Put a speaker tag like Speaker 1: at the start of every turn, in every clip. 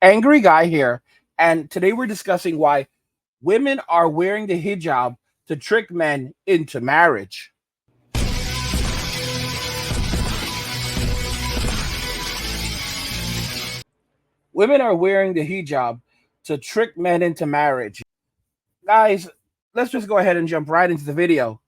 Speaker 1: Angry Guy here, and today we're discussing why women are wearing the hijab to trick men into marriage. Women are wearing the hijab to trick men into marriage. Guys, let's just go ahead and jump right into the video.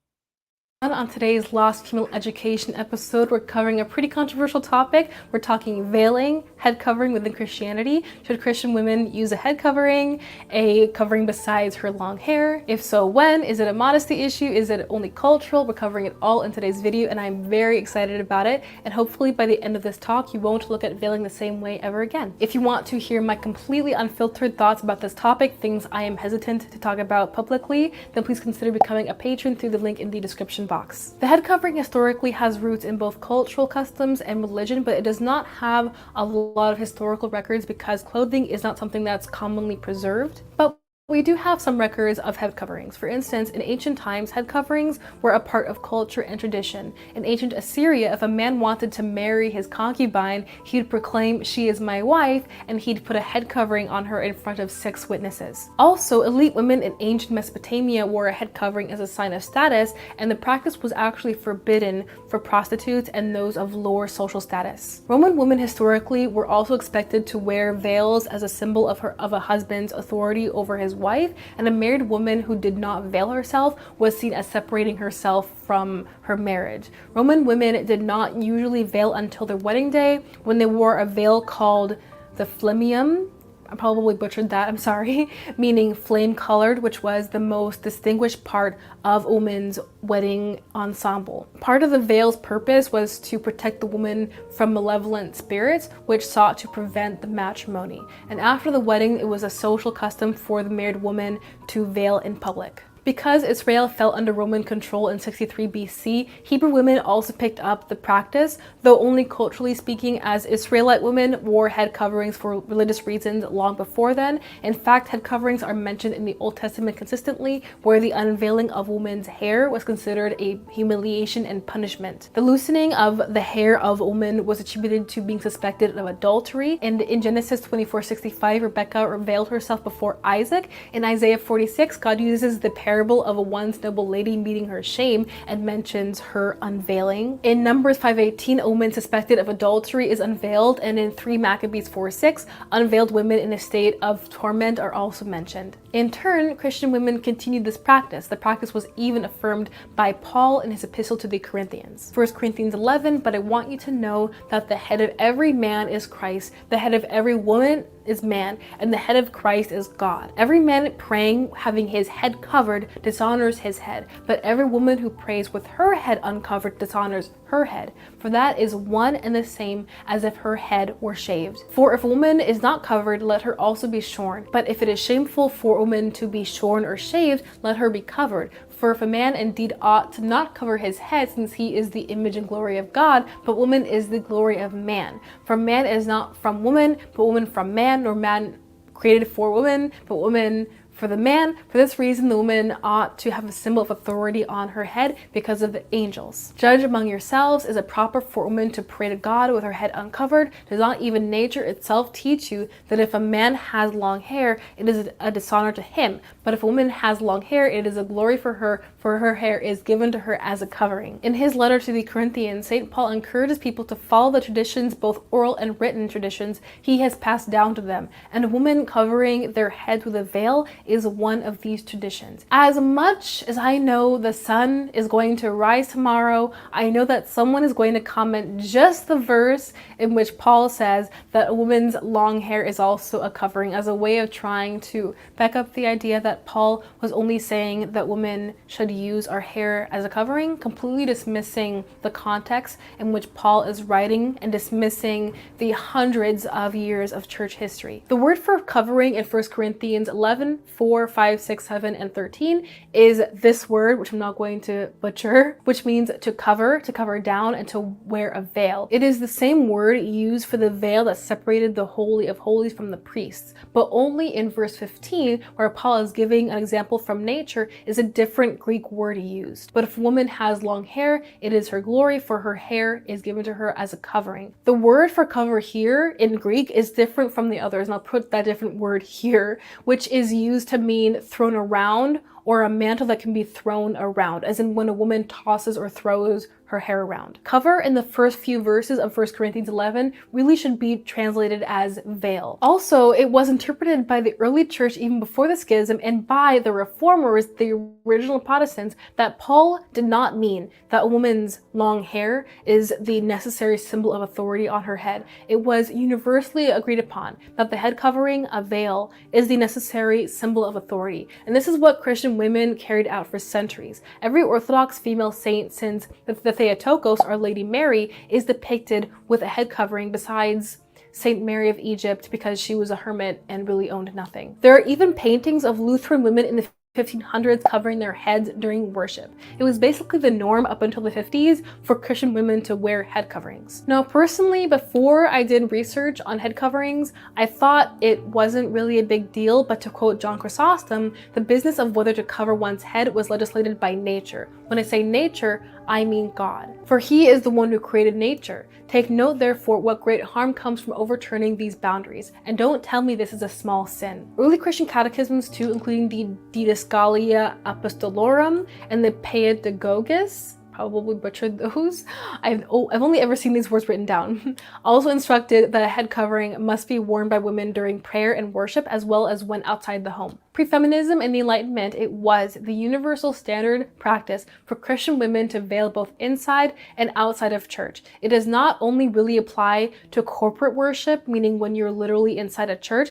Speaker 2: On today's Lost Female Education episode, we're covering a pretty controversial topic. We're talking veiling, head covering within Christianity. Should Christian women use a head covering, a covering besides her long hair? If so, when? Is it a modesty issue? Is it only cultural? We're covering it all in today's video, and I'm very excited about it. And hopefully by the end of this talk, you won't look at veiling the same way ever again. If you want to hear my completely unfiltered thoughts about this topic, things I am hesitant to talk about publicly, then please consider becoming a patron through the link in the description box. The head covering historically has roots in both cultural customs and religion, but it does not have a lot of historical records because clothing is not something that's commonly preserved. But we do have some records of head coverings. For instance, in ancient times, head coverings were a part of culture and tradition. In ancient Assyria, if a man wanted to marry his concubine, he'd proclaim, "She is my wife," and he'd put a head covering on her in front of 6 witnesses. Also, elite women in ancient Mesopotamia wore a head covering as a sign of status, and the practice was actually forbidden for prostitutes and those of lower social status. Roman women historically were also expected to wear veils as a symbol of a husband's authority over his wife, and a married woman who did not veil herself was seen as separating herself from her marriage. Roman women did not usually veil until their wedding day, when they wore a veil called the flammeum. I probably butchered that, I'm sorry, meaning flame colored, which was the most distinguished part of a woman's wedding ensemble. Part of the veil's purpose was to protect the woman from malevolent spirits, which sought to prevent the matrimony. And after the wedding, it was a social custom for the married woman to veil in public. Because Israel fell under Roman control in 63 BC, Hebrew women also picked up the practice, though only culturally speaking, as Israelite women wore head coverings for religious reasons long before then. In fact, head coverings are mentioned in the Old Testament consistently, where the unveiling of women's hair was considered a humiliation and punishment. The loosening of the hair of a woman was attributed to being suspected of adultery, and in Genesis 24:65, Rebecca veiled herself before Isaac. In Isaiah 46, God uses the parable of a once noble lady meeting her shame and mentions her unveiling. In Numbers 5:18, a woman suspected of adultery is unveiled, and in 3 Maccabees 4:6, unveiled women in a state of torment are also mentioned. In turn, Christian women continued this practice. The practice was even affirmed by Paul in his epistle to the Corinthians. 1 Corinthians 11, "But I want you to know that the head of every man is Christ, the head of every woman is man, and the head of Christ is God. Every man praying, having his head covered, dishonors his head, but every woman who prays with her head uncovered dishonors her head. For that is one and the same as if her head were shaved. For if a woman is not covered, let her also be shorn. But if it is shameful for a woman to be shorn or shaved, let her be covered. For if a man indeed ought to not cover his head, since he is the image and glory of God, but woman is the glory of man. For man is not from woman, but woman from man, nor man created for woman, but woman for the man. For this reason, the woman ought to have a symbol of authority on her head because of the angels. Judge among yourselves, is it proper for a woman to pray to God with her head uncovered? Does not even nature itself teach you that if a man has long hair, it is a dishonor to him? But if a woman has long hair, it is a glory for her hair is given to her as a covering." In his letter to the Corinthians, St. Paul encourages people to follow the traditions, both oral and written traditions, he has passed down to them. And a woman covering their heads with a veil is one of these traditions. As much as I know the sun is going to rise tomorrow, I know that someone is going to comment just the verse in which Paul says that a woman's long hair is also a covering, as a way of trying to back up the idea that Paul was only saying that women should use our hair as a covering, completely dismissing the context in which Paul is writing and dismissing the hundreds of years of church history. The word for covering in 1 Corinthians 11, 4, 5, 6, 7, and 13 is this word, which I'm not going to butcher, which means to cover down, and to wear a veil. It is the same word used for the veil that separated the Holy of Holies from the priests, but only in verse 15, where Paul is giving an example from nature, is a different Greek word used. But if a woman has long hair, it is her glory, for her hair is given to her as a covering. The word for cover here in Greek is different from the others, and I'll put that different word here, which is used to mean thrown around, or a mantle that can be thrown around, as in when a woman tosses or throws her hair around. Cover in the first few verses of 1 Corinthians 11 really should be translated as veil. Also, it was interpreted by the early church even before the schism and by the reformers, the original Protestants, that Paul did not mean that a woman's long hair is the necessary symbol of authority on her head. It was universally agreed upon that the head covering, a veil, is the necessary symbol of authority. And this is what Christian women carried out for centuries. Every Orthodox female saint since the Theotokos, Our Lady Mary, is depicted with a head covering, besides Saint Mary of Egypt, because she was a hermit and really owned nothing. There are even paintings of Lutheran women in the 1500s covering their heads during worship. It was basically the norm up until the 50s for Christian women to wear head coverings. Now, personally, before I did research on head coverings, I thought it wasn't really a big deal, but to quote John Chrysostom, the business of whether to cover one's head was legislated by nature. When I say nature, I mean God. For he is the one who created nature. Take note, therefore, what great harm comes from overturning these boundaries, and don't tell me this is a small sin. Early Christian catechisms too, including the Didascalia Apostolorum and the Pedagogus, probably butchered those. I've only ever seen these words written down. Also instructed that a head covering must be worn by women during prayer and worship, as well as when outside the home. Pre-feminism and the Enlightenment, it was the universal standard practice for Christian women to veil both inside and outside of church. It does not only really apply to corporate worship, meaning when you're literally inside a church.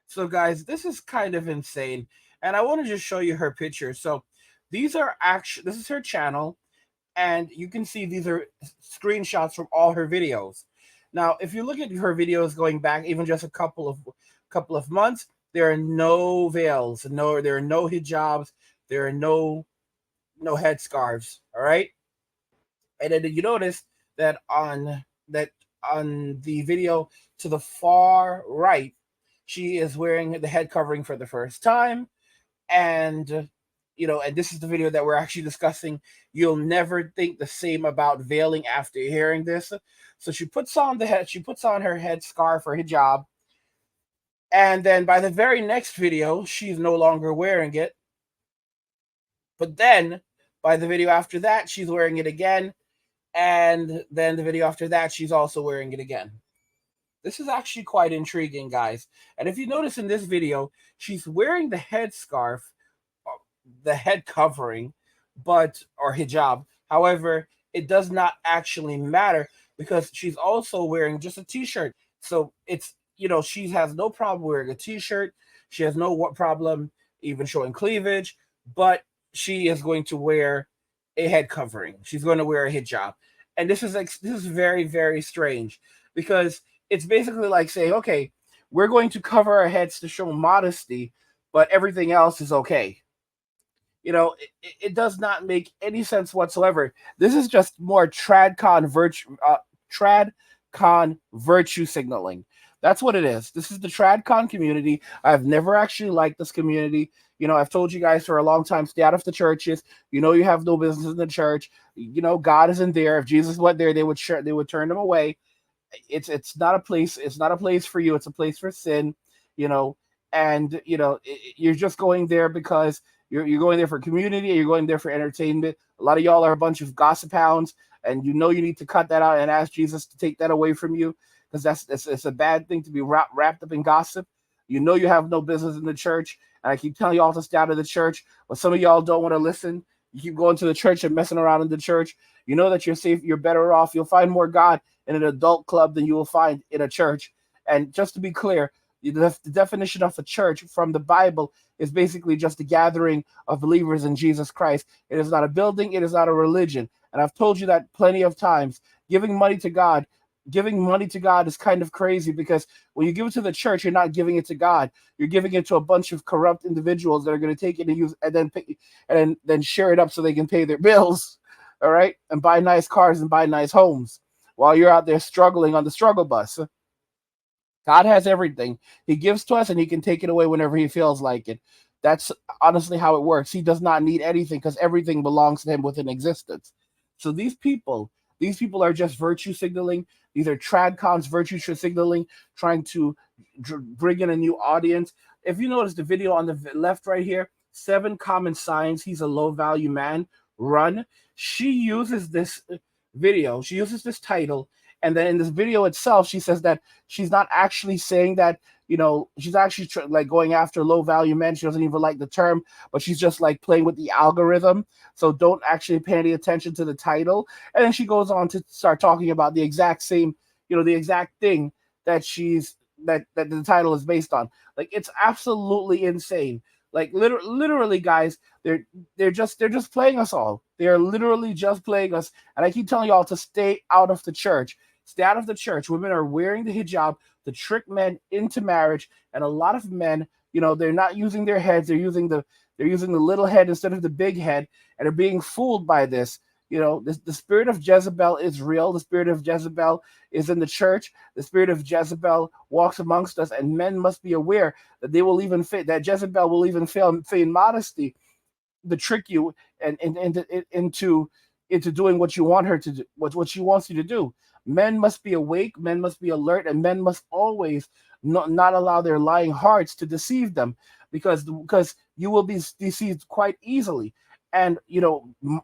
Speaker 1: So guys, this is kind of insane, and I want to just show you her picture. So these are actually, this is her channel, and you can see these are screenshots from all her videos. Now, if you look at her videos going back even just a couple of months, there are no veils, there are no hijabs, there are no headscarves. All right, and then you notice that on the video to the far right, she is wearing the head covering for the first time, and and this is the video that we're actually discussing. You'll never think the same about veiling after hearing this. So she puts on her head scarf or hijab, and then by the very next video, she's no longer wearing it. But then by the video after that, she's wearing it again, and then the video after that, she's also wearing it again. This is actually quite intriguing, guys. And if you notice in this video, she's wearing the headscarf, the head covering, or hijab. However, it does not actually matter because she's also wearing just a t-shirt. So it's, she has no problem wearing a t-shirt. She has no problem even showing cleavage, but she is going to wear a head covering. She's going to wear a hijab. And this is very, very strange, because it's basically like saying, okay, we're going to cover our heads to show modesty, but everything else is okay. It does not make any sense whatsoever. This is just more tradcon virtue signaling. That's what it is. This is the tradcon community. I've never actually liked this community. I've told you guys for a long time, stay out of the churches. You have no business in the church. God isn't there. If Jesus went there, they would turn him away. It's not a place. It's not a place for you. It's a place for sin. And you're just going there because you're going there for community, and you're going there for entertainment. A lot of y'all are a bunch of gossip hounds, and you need to cut that out and ask Jesus to take that away from you, because it's a bad thing to be wrapped up in gossip. You have no business in the church, and I keep telling y'all to stay out of the church, but some of y'all don't want to listen. You keep going to the church and messing around in the church. You know that you're safe, you're better off. You'll find more God in an adult club than you will find in a church. And just to be clear, the definition of a church from the Bible is basically just a gathering of believers in Jesus Christ. It is not a building. It is not a religion. And I've told you that plenty of times. Giving money to God giving money to God is kind of crazy, because when you give it to the church, you're not giving it to God. You're giving it to a bunch of corrupt individuals that are going to take it and use, and then pay, and then share it up so they can pay their bills, all right, and buy nice cars and buy nice homes while you're out there struggling on the struggle bus. God has everything. He gives to us and he can take it away whenever he feels like it. That's honestly how it works. He does not need anything because everything belongs to him within existence. So these people are just virtue signaling. These are tradcons virtue signaling, trying to bring in a new audience. If you notice the video on the left right here, 7 common signs he's a low value man. Run. She uses this video. She uses this title, and then in this video itself, she says that she's not actually saying that, she's actually like going after low value men. She doesn't even like the term, but she's just like playing with the algorithm. So don't actually pay any attention to the title. And then she goes on to start talking about the exact same, the exact thing that that the title is based on. Like, it's absolutely insane. Like, literally, guys, they're just playing us all. They are literally just playing us. And I keep telling y'all to stay out of the church. Stay out of the church. Women are wearing the hijab to trick men into marriage, and a lot of men, they're not using their heads. They're using the little head instead of the big head, and are being fooled by this. The spirit of Jezebel is real. The spirit of Jezebel is in the church. The spirit of Jezebel walks amongst us, and men must be aware that that Jezebel will even feign modesty to trick you and into doing what you want her to do, what she wants you to do. Men must be awake, men must be alert, and men must always not allow their lying hearts to deceive them, because you will be deceived quite easily. And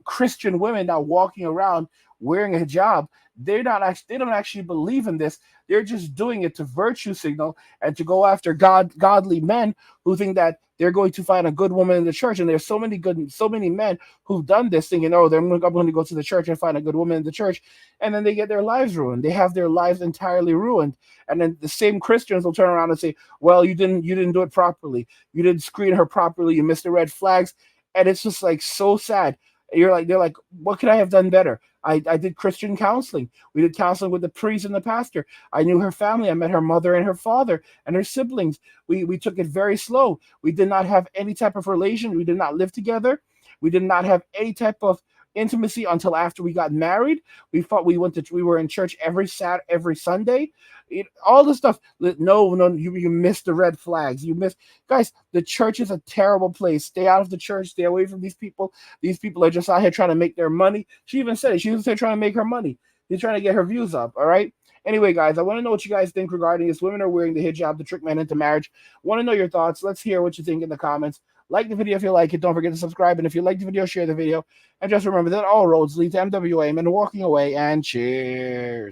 Speaker 1: Christian women now walking around wearing a hijab, they don't actually believe in this. They're just doing it to virtue signal and to go after godly men who think that they're going to find a good woman in the church. And there's so many men who've done this, thinking, oh, I'm going to go to the church and find a good woman in the church, and then they get their lives ruined. They have their lives entirely ruined. And then the same Christians will turn around and say, well, you didn't do it properly. You didn't screen her properly. You missed the red flags. And it's just like so sad. They're like, what could I have done better? I did Christian counseling. We did counseling with the priest and the pastor. I knew her family. I met her mother and her father and her siblings. We took it very slow. We did not have any type of relation. We did not live together. We did not have any type of intimacy until after we got married. We were in church every Sunday. All the stuff. No, you missed the red flags. Guys, the church is a terrible place. Stay out of the church. Stay away from these people. These people are just out here trying to make their money. She even said it. She was trying to make her money. She's trying to get her views up. All right. Anyway, guys, I want to know what you guys think regarding this. Women are wearing the hijab to trick men into marriage. Want to know your thoughts. Let's hear what you think in the comments. Like the video if you like it. Don't forget to subscribe. And if you like the video, share the video. And just remember that all roads lead to MWA, men walking away. And cheers.